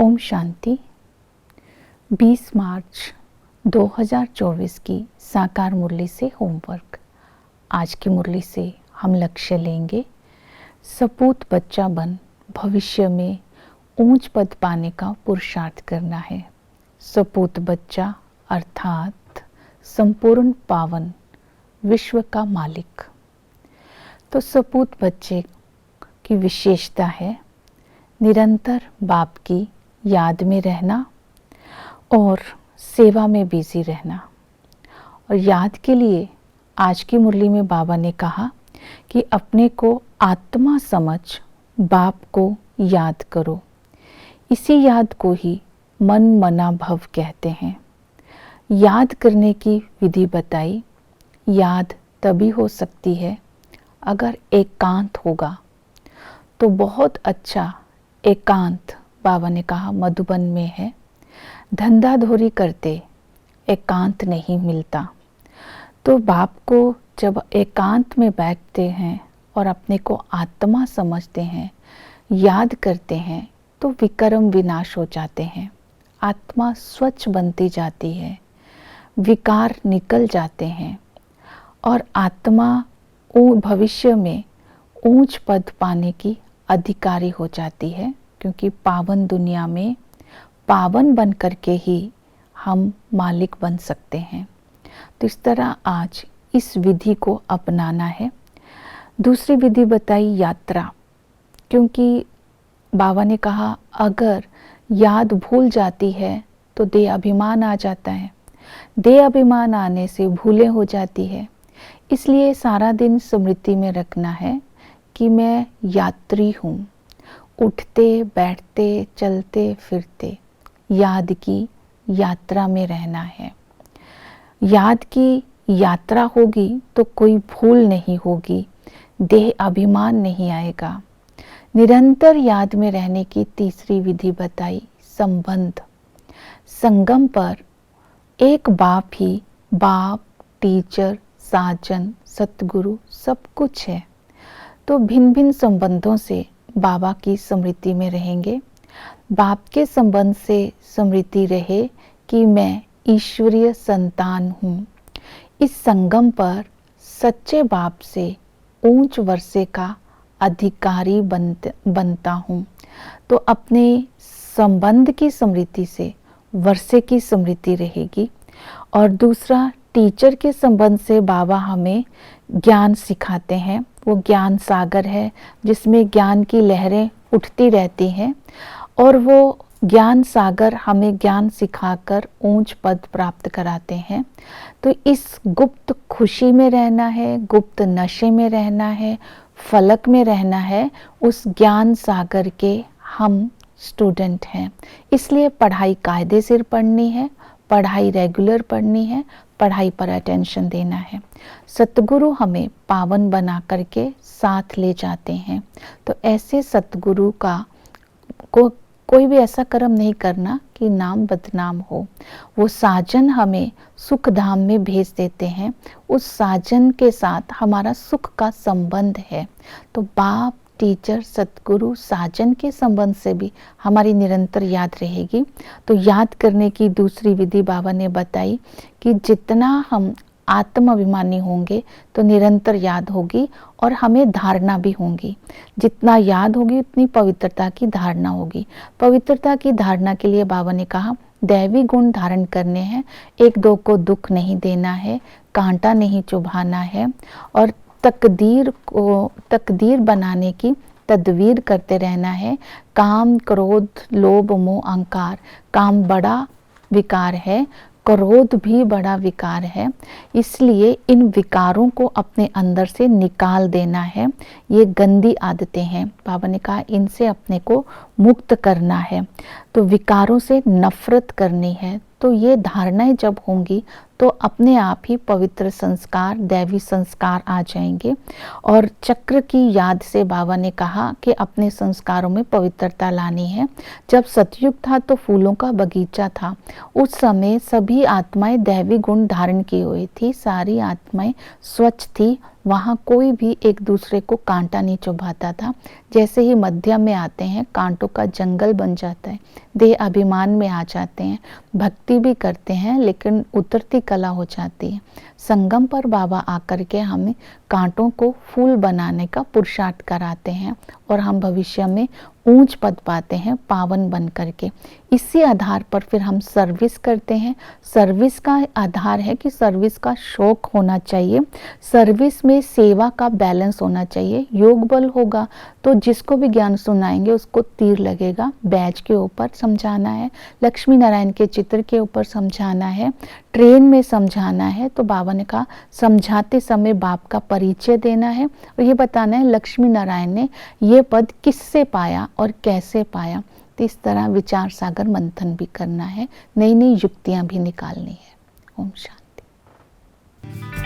ओम शांति। 20 मार्च 2024 की साकार मुरली से होमवर्क। आज की मुरली से हम लक्ष्य लेंगे, सपूत बच्चा बन भविष्य में ऊंच पद पाने का पुरुषार्थ करना है। सपूत बच्चा अर्थात संपूर्ण पावन विश्व का मालिक। तो सपूत बच्चे की विशेषता है निरंतर बाप की याद में रहना और सेवा में बिजी रहना। और याद के लिए आज की मुरली में बाबा ने कहा कि अपने को आत्मा समझ बाप को याद करो। इसी याद को ही मन मना भव कहते हैं। याद करने की विधि बताई। याद तभी हो सकती है अगर एकांत होगा, तो बहुत अच्छा एकांत बाबा ने कहा मधुबन में है। धंधाधोरी करते एकांत नहीं मिलता। तो बाप को जब एकांत में बैठते हैं और अपने को आत्मा समझते हैं, याद करते हैं, तो विकर्म विनाश हो जाते हैं। आत्मा स्वच्छ बनती जाती है, विकार निकल जाते हैं और आत्मा भविष्य में ऊंच पद पाने की अधिकारी हो जाती है। क्योंकि पावन दुनिया में पावन बन करके ही हम मालिक बन सकते हैं। तो इस तरह आज इस विधि को अपनाना है। दूसरी विधि बताई यात्रा। क्योंकि बाबा ने कहा अगर याद भूल जाती है तो देह अभिमान आ जाता है। देह अभिमान आने से भूलें हो जाती है। इसलिए सारा दिन स्मृति में रखना है कि मैं यात्री हूँ। उठते बैठते चलते फिरते याद की यात्रा में रहना है। याद की यात्रा होगी तो कोई भूल नहीं होगी, देह अभिमान नहीं आएगा। निरंतर याद में रहने की तीसरी विधि बताई संबंध। संगम पर एक बाप ही बाप, टीचर, साजन, सतगुरु सब कुछ है। तो भिन्न भिन्न संबंधों से बाबा की स्मृति में रहेंगे। बाप के संबंध से स्मृति रहे कि मैं ईश्वरीय संतान हूँ। इस संगम पर सच्चे बाप से ऊंच वर्षे का अधिकारी बनता हूँ। तो अपने संबंध की स्मृति से वर्षे की स्मृति रहेगी। और दूसरा टीचर के संबंध से बाबा हमें ज्ञान सिखाते हैं। वो ज्ञान सागर है जिसमें ज्ञान की लहरें उठती रहती हैं और वो ज्ञान सागर हमें ज्ञान सिखाकर ऊंच पद प्राप्त कराते हैं। तो इस गुप्त खुशी में रहना है, गुप्त नशे में रहना है, फलक में रहना है। उस ज्ञान सागर के हम स्टूडेंट हैं। इसलिए पढ़ाई कायदे से पढ़नी है, पढ़ाई रेगुलर पढ़नी है, पढ़ाई पर अटेंशन देना है। सतगुरु हमें पावन बना करके साथ ले जाते हैं। तो ऐसे सतगुरु का कोई भी ऐसा कर्म नहीं करना कि नाम बदनाम हो। वो साजन हमें सुख धाम में भेज देते हैं। उस साजन के साथ हमारा सुख का संबंध है। तो बाप, टीचर, सतगुरु, साजन के संबंध से भी हमारी निरंतर याद रहेगी। तो याद करने की दूसरी विधि बाबा ने बताई कि जितना हम आत्माभिमानी होंगे तो निरंतर याद होगी और हमें धारणा भी होगी। जितना याद होगी उतनी पवित्रता की धारणा होगी। पवित्रता की धारणा के लिए बाबा ने कहा दैवी गुण धारण करने हैं। एक दो को दुख नहीं देना है, कांटा नहीं चुभाना है और तकदीर बनाने की तदवीर करते रहना है। काम, क्रोध, लोभ, मोह, अहंकार। काम बड़ा विकार है, क्रोध भी बड़ा विकार है। इसलिए इन विकारों को अपने अंदर से निकाल देना है। ये गंदी आदतें हैं। बाबा ने कहा इनसे अपने को मुक्त करना है। तो विकारों से नफरत करनी है। तो ये धारणाएं जब होंगी तो अपने आप ही पवित्र संस्कार, दैवी संस्कार आ जाएंगे। और चक्र की याद से बाबा ने कहा कि अपने संस्कारों में पवित्रता लानी है। जब सतयुग था तो फूलों का बगीचा था। उस समय सभी आत्माएं दैवी गुण धारण की हुई थी। सारी आत्माएं स्वच्छ थी, वहाँ कोई भी एक दूसरे को कांटा नहीं चुभाता था। जैसे ही मध्य में आते हैं कांटों का जंगल बन जाता है, देह अभिमान में आ जाते हैं, भक्ति भी करते हैं लेकिन उतरती कला हो जाती है। संगम पर बाबा आकर के हमें कांटों को फूल बनाने का पुरुषार्थ कराते हैं और हम भविष्य में ऊंच पद पाते हैं पावन बन करके। इसी आधार पर फिर हम सर्विस करते हैं। सर्विस का आधार है कि सर्विस का शौक होना चाहिए, सर्विस में सेवा का बैलेंस होना चाहिए। योग बल होगा तो जिसको भी ज्ञान सुनाएंगे उसको तीर लगेगा। बैज के ऊपर समझाना है, लक्ष्मी नारायण के चित्र के ऊपर समझाना है, ट्रेन में समझाना है तो बाबा ने कहा समझाते समय बाप का परिचय देना है और ये बताना है लक्ष्मी नारायण ने ये पद किससे पाया और कैसे पाया। तो इस तरह विचार सागर मंथन भी करना है, नई नई युक्तियां भी निकालनी है। ओम शांति।